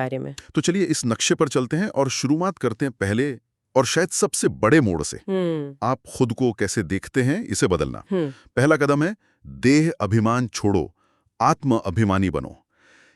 बारे में। तो चलिए इस नक्शे पर चलते हैं और शुरुआत करते हैं पहले और शायद सबसे बड़े मोड़ से। आप खुद को कैसे देखते हैं इसे बदलना। पहला कदम है देह अभिमान छोड़ो, आत्म अभिमानी बनो।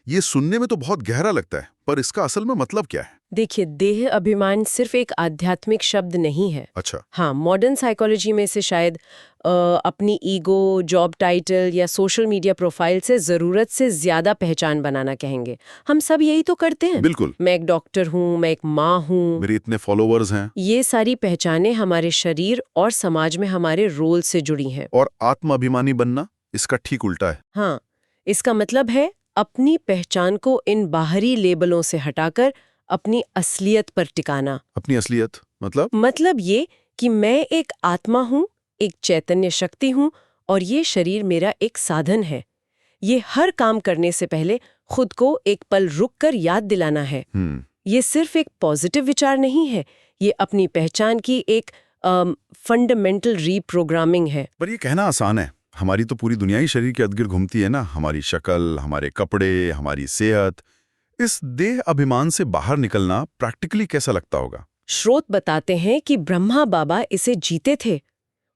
ये सुनने में तो बहुत गहरा लगता है, पर इसका असल में मतलब क्या है? देखिए, देह अभिमान सिर्फ एक आध्यात्मिक शब्द नहीं है। अच्छा। हाँ, मॉडर्न साइकोलॉजी में से शायद अपनी ईगो, जॉब टाइटल या सोशल मीडिया प्रोफाइल से ज़रूरत से ज़्यादा पहचान बनाना कहेंगे। हम सब यही तो करते हैं। बिल्कुल। मैं एक डॉक्टर हूँ, मैं एक माँ हूँ, मेरे इतने फॉलोअर्स हैं। ये सारी पहचानें हमारे शरीर और समाज में हमारे रोल से जुड़ी हैं। और आत्म अभिमानी बनना इसका ठीक उल्टा है। हाँ, इसका मतलब है अपनी पहचान को इन बाहरी लेबलों से हटाकर अपनी असलियत पर टिकाना। अपनी असलियत मतलब ये कि मैं एक आत्मा हूँ, एक चैतन्य शक्ति हूँ और ये शरीर मेरा एक साधन है। ये हर काम करने से पहले खुद को एक पल रुककर याद दिलाना है। ये सिर्फ एक पॉजिटिव विचार नहीं है, ये अपनी पहचान की एक फंडामेंटल रीप्रोग्रामिंग है। पर ये कहना आसान है। हमारी तो पूरी दुनिया ही शरीर के इर्द-गिर्द घूमती है ना। हमारी शक्ल, हमारे कपड़े, हमारी सेहत। इस देह अभिमान से बाहर निकलना प्रैक्टिकली कैसा लगता होगा? स्रोत बताते हैं कि ब्रह्मा बाबा इसे जीते थे।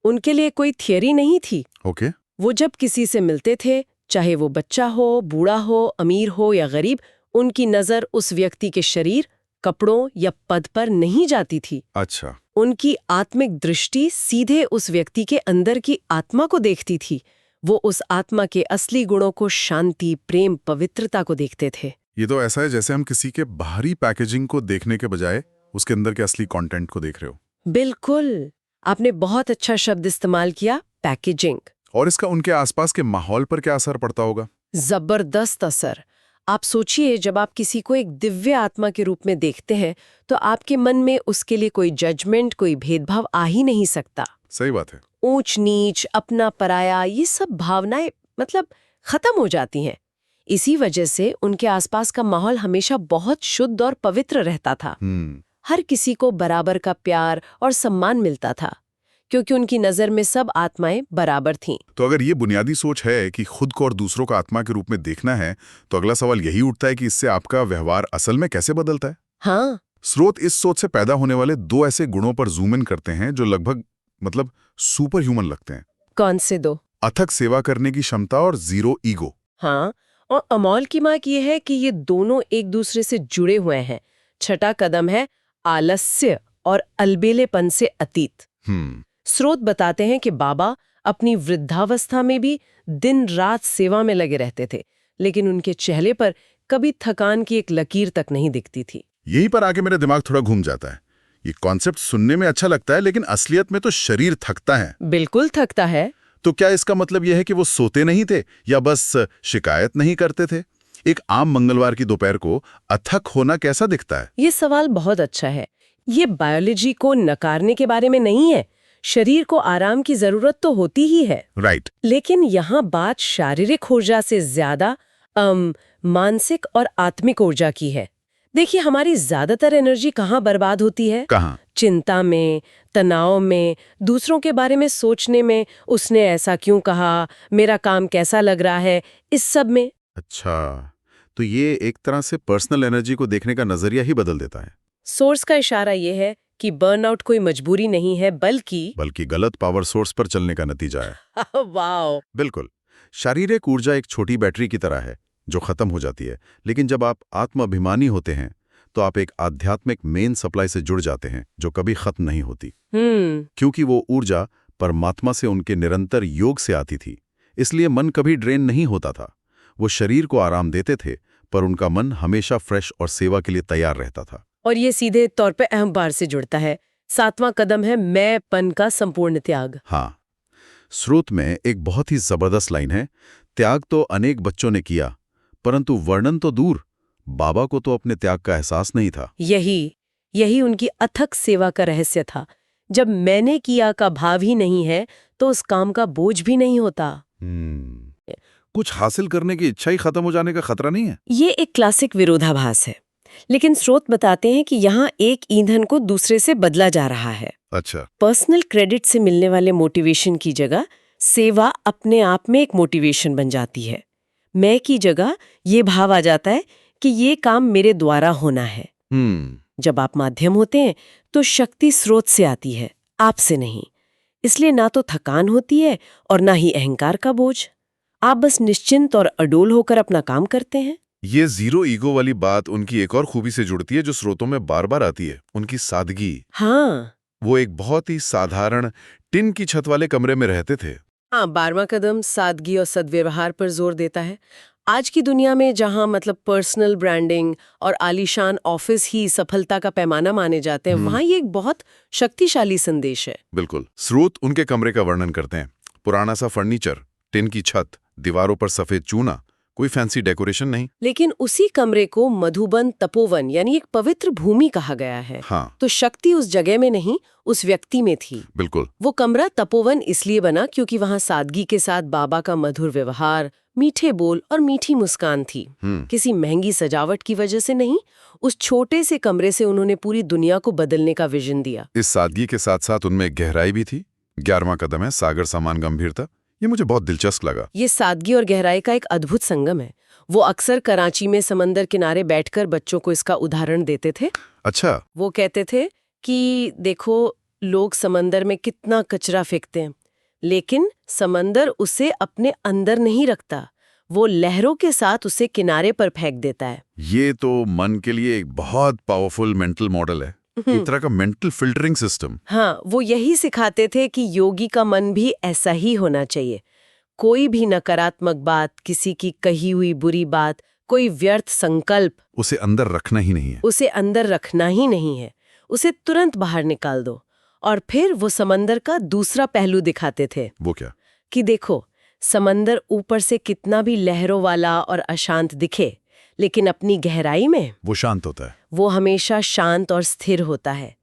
उनके लिए कोई थियरी नहीं थी। ओके। वो जब किसी से मिलते थे, चाहे वो बच्चा हो, बूढ़ा हो, अमीर हो या गरीब, उनकी नजर उस व्यक्ति के शरीर, कपड़ों या पद पर नहीं जाती थी। अच्छा। उनकी आत्मिक दृष्टि सीधे उस व्यक्ति के अंदर की आत्मा को देखती थी। वो उस आत्मा के असली गुणों को, शांति, प्रेम, पवित्रता को देखते थे। ये तो ऐसा है जैसे हम किसी के बाहरी पैकेजिंग को देखने के बजाय उसके अंदर के असली कंटेंट को देख रहे हो। बिल्कुल, आपने बहुत अच्छा शब्द इस्तेमाल किया, पैकेजिंग। और इसका उनके आसपास के माहौल पर क्या असर पड़ता होगा? जबरदस्त असर। आप सोचिए, जब आप किसी को एक दिव्य आत्मा के रूप में देखते हैं तो आपके मन में उसके लिए कोई जजमेंट, कोई भेदभाव आ ही नहीं सकता। सही बात है। ऊंच नीच, अपना पराया, ये सब भावनाएं खत्म हो जाती हैं। इसी वजह से उनके आसपास का माहौल हमेशा बहुत शुद्ध और पवित्र रहता था। हर किसी को बराबर का प्यार और सम्मान मिलता था, क्योंकि उनकी नजर में सब आत्माएं बराबर थीं। तो अगर ये बुनियादी सोच है कि खुद को और दूसरों को आत्मा के रूप में देखना है, तो अगला सवाल यही उठता है कि इससे आपका व्यवहार असल में कैसे बदलता है? हाँ। स्रोत इस सोच से पैदा होने वाले दो ऐसे गुणों पर जूम इन करते हैं जो लगभग सुपर ह्यूमन लगते हैं। कौन से दो? अथक सेवा करने की क्षमता और जीरो ईगो। हाँ, और अमोल की बात यह है कि ये दोनों एक दूसरे से जुड़े हुए हैं। छठा कदम है आलस्य और अलबेलेपन से अतीत। स्रोत बताते हैं कि बाबा अपनी वृद्धावस्था में भी दिन रात सेवा में लगे रहते थे, लेकिन उनके चेहरे पर कभी थकान की एक लकीर तक नहीं दिखती थी। यहीं पर आके मेरा दिमाग थोड़ा घूम जाता है। ये कॉन्सेप्ट सुनने में अच्छा लगता है, लेकिन असलियत में तो शरीर थकता है। बिल्कुल थकता है। तो क्या इसका मतलब यह है कि वो सोते नहीं थे या बस शिकायत नहीं करते थे? एक आम मंगलवार की दोपहर को अथक होना कैसा दिखता है? ये सवाल बहुत अच्छा है। ये बायोलॉजी को नकारने के बारे में नहीं है। शरीर को आराम की जरूरत तो होती ही है। राइट। लेकिन यहाँ बात शारीरिक ऊर्जा से ज्यादा मानसिक और आत्मिक ऊर्जा की है। देखिए, हमारी ज्यादातर एनर्जी कहाँ बर्बाद होती है? कहाँ? चिंता में, तनाव में, दूसरों के बारे में सोचने में, उसने ऐसा क्यों कहा, मेरा काम कैसा लग रहा है, इस सब में। अच्छा, तो ये एक तरह से पर्सनल एनर्जी को देखने का नजरिया ही बदल देता है। सोर्स का इशारा ये है कि बर्नआउट कोई मजबूरी नहीं है, बल्कि गलत पावर सोर्स पर चलने का नतीजा है। वाओ। बिल्कुल। शारीरिक ऊर्जा एक छोटी बैटरी की तरह है जो खत्म हो जाती है, लेकिन जब आप आत्म अभिमानी होते हैं तो आप एक आध्यात्मिक मेन सप्लाई से जुड़ जाते हैं जो कभी खत्म नहीं होती। क्योंकि वो ऊर्जा परमात्मा से उनके निरंतर योग से आती थी, इसलिए मन कभी ड्रेन नहीं होता था। वो शरीर को आराम देते थे, पर उनका मन हमेशा फ्रेश और सेवा के लिए तैयार रहता था। और ये सीधे तौर पे अहंकार से जुड़ता है। 7वां कदम है मैंपन का संपूर्ण त्याग। हाँ, स्रोत में एक बहुत ही जबरदस्त लाइन है, त्याग तो अनेक बच्चों ने किया, परंतु वर्णन तो दूर, बाबा को तो अपने त्याग का एहसास नहीं था। यही उनकी अथक सेवा का रहस्य था। जब मैंने किया का भाव ही नहीं है तो उस काम का बोझ भी नहीं होता। कुछ हासिल करने की इच्छा ही खत्म हो जाने का खतरा नहीं है? ये एक क्लासिक विरोधाभास है, लेकिन स्रोत बताते हैं कि यहाँ एक ईंधन को दूसरे से बदला जा रहा है। अच्छा। पर्सनल क्रेडिट से मिलने वाले मोटिवेशन की जगह सेवा अपने आप में एक मोटिवेशन बन जाती है। मैं की जगह ये भाव आ जाता है कि ये काम मेरे द्वारा होना है। जब आप माध्यम होते हैं तो शक्ति स्रोत से आती है, आपसे नहीं। इसलिए ना तो थकान होती है और ना ही अहंकार का बोझ। आप बस निश्चिंत और अडोल होकर अपना काम करते हैं। ये जीरो ईगो वाली बात उनकी एक और खूबी से जुड़ती है जो स्रोतों में बार बार आती है, उनकी सादगी। हाँ, वो एक बहुत ही साधारण टिन की छत वाले कमरे में रहते थे। हाँ, 12वां कदम सादगी और सद्व्यवहार पर जोर देता है। आज की दुनिया में जहाँ पर्सनल ब्रांडिंग और आलीशान ऑफिस ही सफलता का पैमाना माने जाते हैं, वहाँ ये एक बहुत शक्तिशाली संदेश है। बिल्कुल। स्रोत उनके कमरे का वर्णन करते हैं। पुराना सा फर्नीचर, टिन की छत, दीवारों पर सफेद चूना, कोई फैंसी डेकोरेशन नहीं। लेकिन उसी कमरे को मधुबन तपोवन यानी एक पवित्र भूमि कहा गया है। हाँ, तो शक्ति उस जगह में नहीं, उस व्यक्ति में थी। बिल्कुल। वो कमरा तपोवन इसलिए बना क्योंकि वहाँ सादगी के साथ बाबा का मधुर व्यवहार, मीठे बोल और मीठी मुस्कान थी। किसी महंगी सजावट की वजह से नहीं, उस छोटे से कमरे से उन्होंने पूरी दुनिया को बदलने का विजन दिया। इस सादगी के साथ साथ उनमें एक गहराई भी थी। 11वां कदम है सागर समान गंभीरता। ये मुझे बहुत दिलचस्प लगा। ये सादगी और गहराई का एक अद्भुत संगम है। वो अक्सर कराची में समंदर किनारे बैठकर बच्चों को इसका उदाहरण देते थे। अच्छा। वो कहते थे कि देखो, लोग समंदर में कितना कचरा फेंकते हैं, लेकिन समंदर उसे अपने अंदर नहीं रखता, वो लहरों के साथ उसे किनारे पर फेंक देता है। ये तो मन के लिए एक बहुत पावरफुल मेंटल मॉडल है, एक तरह का मेंटल फिल्टरिंग सिस्टम। हाँ, वो यही सिखाते थे कि योगी का मन भी ऐसा ही होना चाहिए। कोई भी नकारात्मक बात, किसी की कही हुई बुरी बात, कोई व्यर्थ संकल्प, उसे अंदर रखना ही नहीं है। उसे अंदर रखना ही नहीं है। उसे तुरंत बाहर निकाल दो। और फिर वो समंदर का दूसरा पहलू दिखाते थे। वो क्या? कि देखो, समंदर ऊपर से कितना भी लहरों वाला और अशांत दिखे, लेकिन अपनी गहराई में वो शांत होता है। वो हमेशा शांत और स्थिर होता है।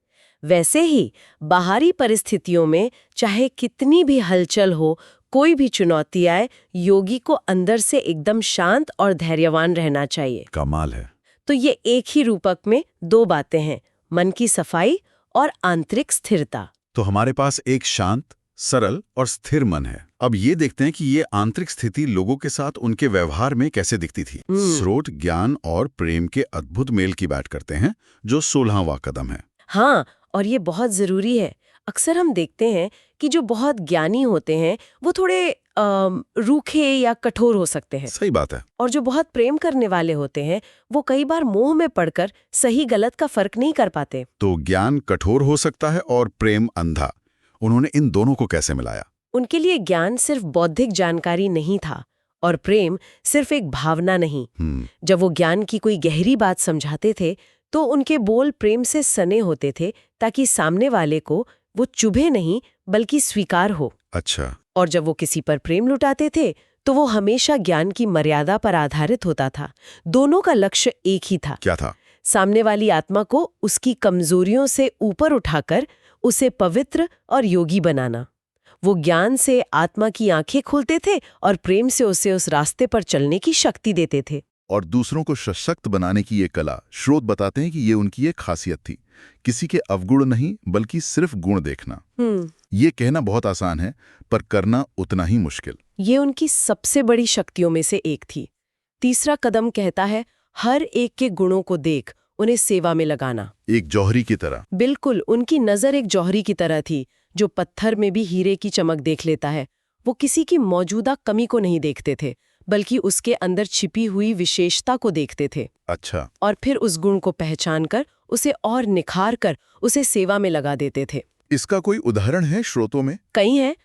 वैसे ही बाहरी परिस्थितियों में चाहे कितनी भी हलचल हो, कोई भी चुनौती आए, योगी को अंदर से एकदम शांत और धैर्यवान रहना चाहिए। कमाल है। तो ये एक ही रूपक में दो बातें हैं, मन की सफाई और आंतरिक स्थिरता। तो हमारे पास एक शांत, सरल और स्थिर मन है। अब ये देखते हैं कि ये आंतरिक स्थिति लोगों के साथ उनके व्यवहार में कैसे दिखती थी। स्रोत ज्ञान और प्रेम के अद्भुत मेल की बात करते हैं, जो 16वां कदम है। हाँ, और ये बहुत जरूरी है। अक्सर हम देखते हैं कि जो बहुत ज्ञानी होते हैं वो थोड़े रूखे या कठोर हो सकते हैं। सही बात है। और जो बहुत प्रेम करने वाले होते हैं वो कई बार मोह में पड़कर सही गलत का फर्क नहीं कर पाते। तो ज्ञान कठोर हो सकता है और प्रेम अंधा। उन्होंने इन दोनों को कैसे मिलाया? उनके लिए ज्ञान सिर्फ बौद्धिक जानकारी नहीं था और प्रेम सिर्फ एक भावना नहीं। जब वो ज्ञान की कोई गहरी बात समझाते थे तो उनके बोल प्रेम से सने होते थे, ताकि सामने वाले को वो चुभे नहीं बल्कि स्वीकार हो। अच्छा। और जब वो किसी पर प्रेम लुटाते थे तो वो हमेशा ज्ञान की मर्यादा पर आधारित होता था। दोनों का लक्ष्य एक ही था। क्या था? सामने वाली आत्मा को उसकी कमजोरियों से ऊपर उठाकर उसे पवित्र और योगी बनाना। वो ज्ञान से आत्मा की आंखें खोलते थे और प्रेम से उसे उस रास्ते पर चलने की शक्ति देते थे। और दूसरों को सशक्त बनाने की ये कला, स्रोत बताते हैं कि ये उनकी एक खासियत थी। किसी के अवगुण नहीं बल्कि सिर्फ गुण देखना। ये कहना बहुत आसान है, पर करना उतना ही मुश्किल। ये उनकी सबसे बड़ी शक्तियों में से एक थी। तीसरा कदम कहता है, हर एक के गुणों को देख उन्हें सेवा में लगाना। एक जौहरी की तरह। बिल्कुल, उनकी नजर एक जौहरी की तरह थी, जो पत्थर में भी हीरे की चमक देख लेता है। वो किसी की मौजूदा कमी को नहीं देखते थे, बल्कि उसके अंदर छिपी हुई विशेषता को देखते थे। अच्छा। और फिर उस गुण को पहचान कर उसे और निखार कर उसे सेवा में लगा देते थे। इसका कोई उदाहरण है स्रोतों में? कई हैं।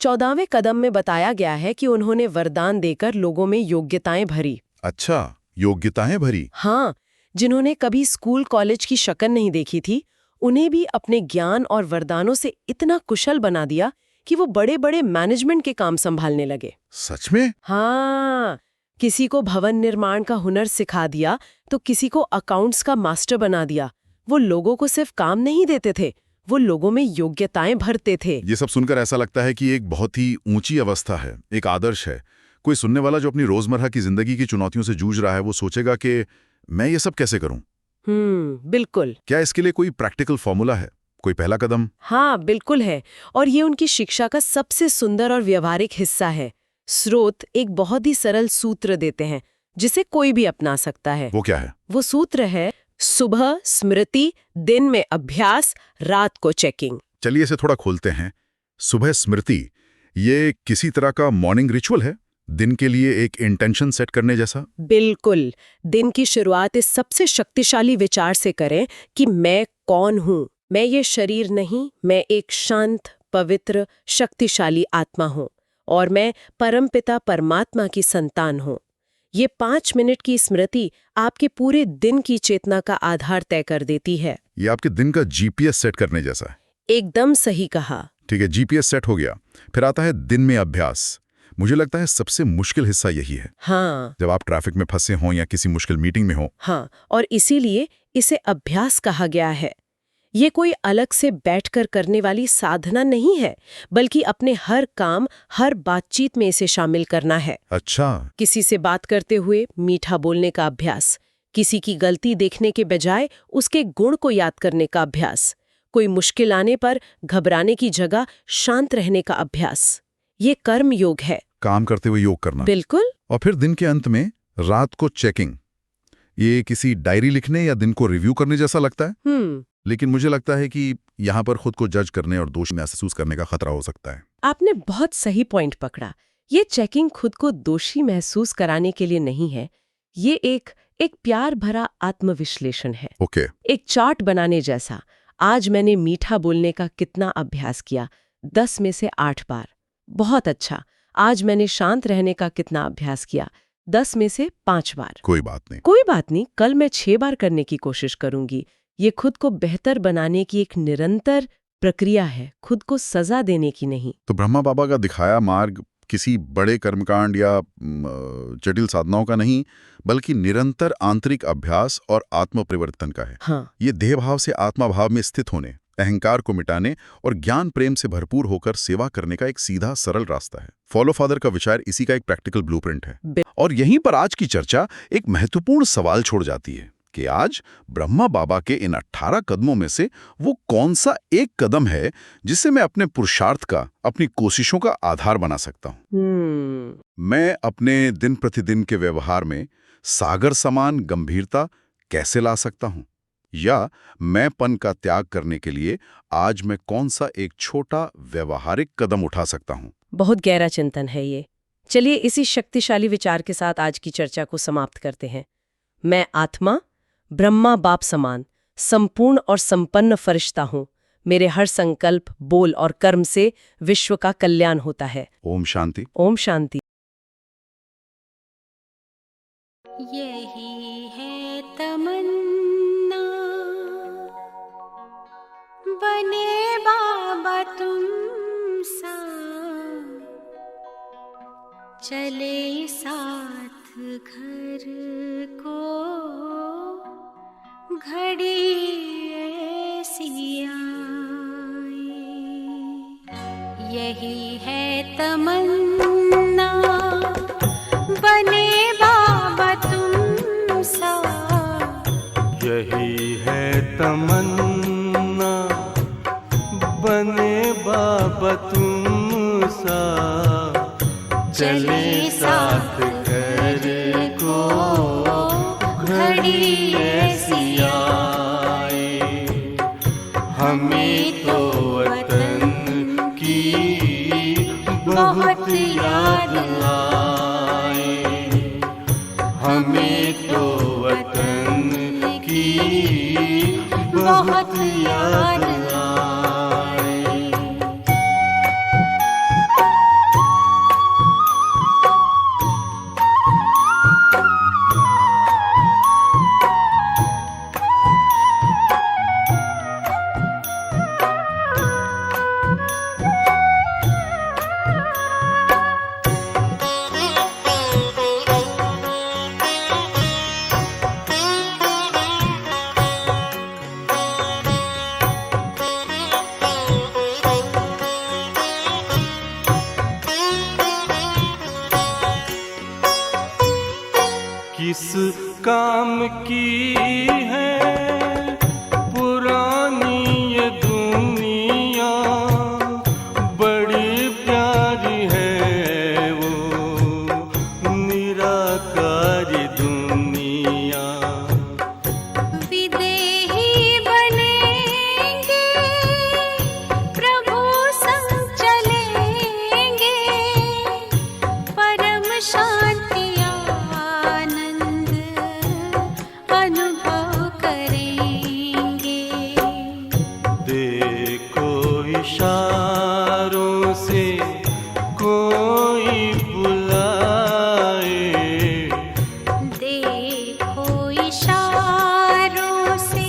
14वें कदम में बताया गया है कि उन्होंने वरदान देकर लोगों में योग्यताएं भरी। अच्छा, योग्यताएं भरी। हाँ, जिन्होंने कभी स्कूल कॉलेज की शक्ल नहीं देखी थी, उन्हें भी अपने ज्ञान और वरदानों से इतना कुशल बना दिया कि वो बड़े बड़े मैनेजमेंट के काम संभालने लगे। सच में? हाँ, किसी को भवन निर्माण का हुनर सिखा दिया तो किसी को अकाउंट्स का मास्टर बना दिया। वो लोगों को सिर्फ काम नहीं देते थे, वो लोगों में योग्यताएं भरते थे। ये सब सुनकर ऐसा लगता है कि एक बहुत ही ऊंची अवस्था है, एक आदर्श है। कोई सुनने वाला जो अपनी रोजमर्रा की जिंदगी की चुनौतियों से जूझ रहा है, वो सोचेगा कि मैं ये सब कैसे करूं? बिल्कुल। क्या इसके लिए कोई प्रैक्टिकल फॉर्मूला है, कोई पहला कदम? हाँ, बिल्कुल है। और ये उनकी शिक्षा का सबसे सुंदर और व्यवहारिक हिस्सा है। स्रोत एक बहुत ही सरल सूत्र देते हैं, जिसे कोई भी अपना सकता है। वो क्या है? वो सूत्र है सुबह स्मृति, दिन में अभ्यास, रात को चेकिंग। चलिए इसे थोड़ा खोलते हैं। सुबह स्मृति, ये किसी तरह का मॉर्निंग रिचुअल है, दिन के लिए एक इंटेंशन सेट करने जैसा? बिल्कुल। दिन की शुरुआत इस सबसे शक्तिशाली विचार से करें कि मैं कौन हूँ। मैं ये शरीर नहीं, मैं एक शांत, पवित्र, शक्तिशाली आत्मा हूँ और मैं परमपिता परमात्मा की संतान हूँ। ये 5 मिनट की स्मृति आपके पूरे दिन की चेतना का आधार तय कर देती है। ये आपके दिन का जीपीएस सेट करने जैसा है। एकदम सही कहा। ठीक है, जीपीएस सेट हो गया। फिर आता है दिन में अभ्यास। मुझे लगता है सबसे मुश्किल हिस्सा यही है। हाँ। जब आप ट्रैफिक में फंसे हों या किसी मुश्किल मीटिंग में हो। हाँ, और इसीलिए इसे अभ्यास कहा गया है। ये कोई अलग से बैठकर करने वाली साधना नहीं है, बल्कि अपने हर काम, हर बातचीत में इसे शामिल करना है। अच्छा। किसी से बात करते हुए मीठा बोलने का अभ्यास, किसी की गलती देखने के बजाय उसके गुण को याद करने का अभ्यास, कोई मुश्किल आने पर घबराने की जगह शांत रहने का अभ्यास। ये कर्म योग है। काम करते हुए योग करना। बिल्कुल। और फिर दिन के अंत में रात को चेकिंग। ये किसी डायरी लिखने या दिन को रिव्यू करने जैसा लगता है। लेकिन मुझे लगता है कि यहाँ पर खुद को जज करने और दोषी महसूस करने का खतरा हो सकता है। आपने बहुत सही पॉइंट पकड़ा। ये चेकिंग खुद को दोषी महसूस कराने के लिए नहीं है। ये एक प्यार भरा आत्मविश्लेषण है। ओके। एक चार्ट बनाने जैसा। आज मैंने मीठा बोलने का कितना अभ्यास किया? 10 में से 8 बार। बहुत अच्छा। आज मैंने शांत रहने का कितना अभ्यास किया? 10 में से 5 बार। कोई बात नहीं। कोई बात नहीं, कल मैं 6 बार करने की कोशिश करूंगी। ये खुद को बेहतर बनाने की एक निरंतर प्रक्रिया है, खुद को सजा देने की नहीं। तो ब्रह्मा बाबा का दिखाया मार्ग किसी बड़े कर्मकांड या जटिल साधनाओं का नहीं, बल्कि निरंतर आंतरिक अभ्यास और आत्म परिवर्तन का है। हाँ। ये देह भाव से आत्मा भाव में स्थित होने, अहंकार को मिटाने और ज्ञान प्रेम से भरपूर होकर सेवा करने का एक सीधा सरल रास्ता है। फॉलो फादर का विचार इसी का एक प्रैक्टिकल ब्लूप्रिंट है। और यहीं पर आज की चर्चा एक महत्वपूर्ण सवाल छोड़ जाती है कि आज ब्रह्मा बाबा के इन 18 कदमों में से वो कौन सा एक कदम है जिसे मैं अपने पुरुषार्थ का, अपनी कोशिशों का आधार बना सकता हूँ। मैं अपने दिन प्रतिदिन के व्यवहार में सागर समान गंभीरता कैसे ला सकता हूँ? या मैंपन का त्याग करने के लिए आज मैं कौन सा एक छोटा व्यवहारिक कदम उठा सकता हूँ? बहुत गहरा चिंतन है ये। चलिए इसी शक्तिशाली विचार के साथ आज की चर्चा को समाप्त करते हैं। मैं आत्मा, ब्रह्मा बाप समान, संपूर्ण और संपन्न फरिश्ता हूँ। मेरे हर संकल्प, बोल और कर्म से विश्व का कल्याण होता है। ओम शांति। ओम शांति। यही है तमन्ना, बने बाबा तुम सा, चले साथ घर को, घड़ी ऐसी आए। यही है तमन्ना, बने बाबा तुम सा, यही है तमन्ना, बने बाबा तुम सा, चले साथ घर को, घड़ी ऐसी आए। हमें तो वतन की बहुत याद आए, हमें तो वतन की बहुत याद आए। करेंगे। देखो इशारों से कोई बुलाए, देखो इशारों से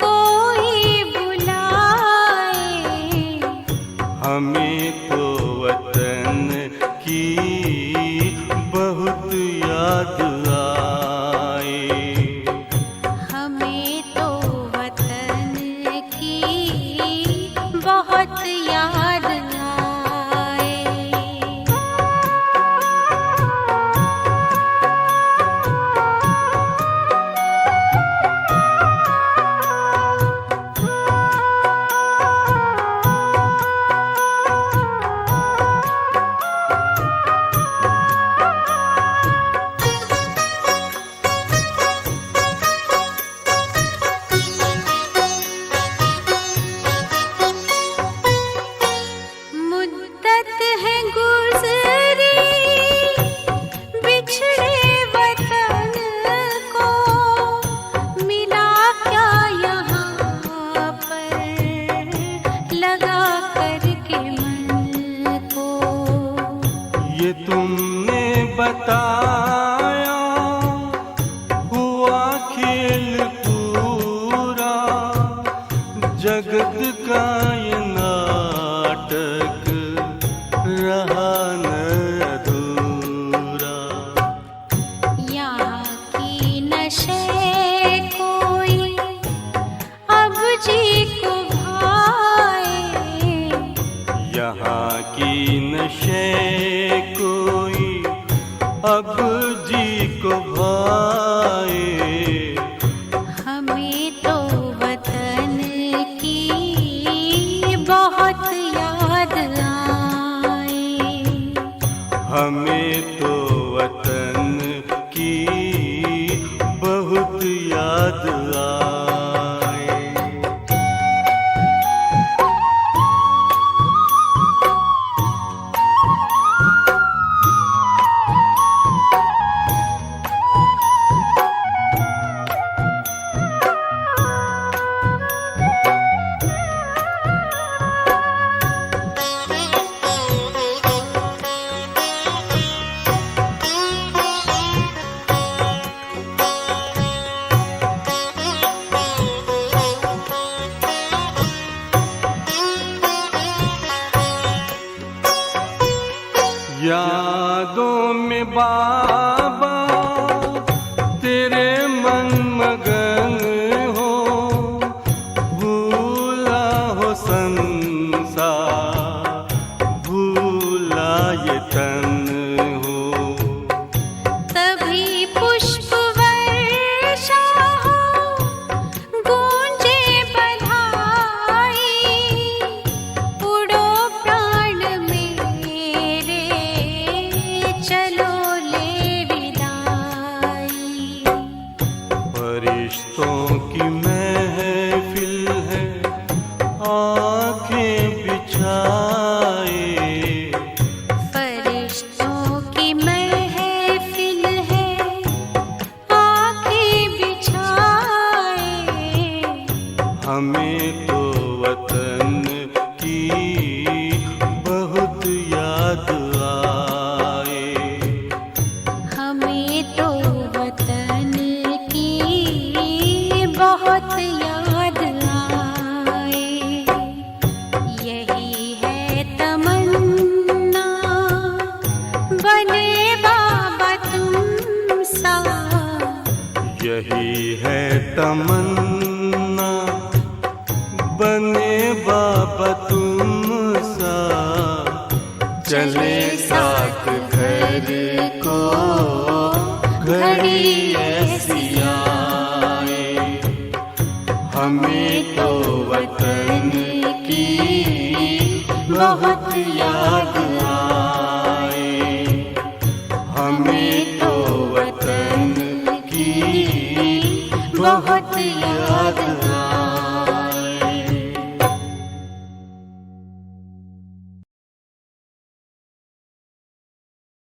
कोई बुलाए, हमें तो वतन की बहुत याद आए। हमें तो वतन की बहुत याद आए। मुद्दत है गुज़री बिछड़े वतन को, मिला क्या यहाँ पर लगा करके मन को। ये तुमने बताया हुआ खेल पूरा, जगत का ये नाटक रहा न अधूरा। यहाँ की नशे कोई अब जी को भाए, यहाँ की नशे कोई अब जी को भाए। हमें तो वतन की बहुत याद आए। हमें तो वतन की बहुत याद आए। यादों में बाबा तेरे मन मगन हो, भूला हो संसार, भूला ये तन हो। तभी पुष्प वर्षा हो, गूंजे बधाई, उड़ो प्राण मेरे, चलो ले विदाई। फरिश्तों की महफिल है आंखें बिछाए, फरिश्तों की महफिल है आंखें बिछाए। हमें तो वतन की बहुत याद आए। हमें तो वतन की बहुत याद आए। यही है तमन्ना बने बाबा तुम सा, यही है तमन्ना बने बाबा तुम सा। चले साथ घर को घड़ी ऐसी आए, हमें तो वतन की बहुत याद आए। हमें तो वतन की बहुत याद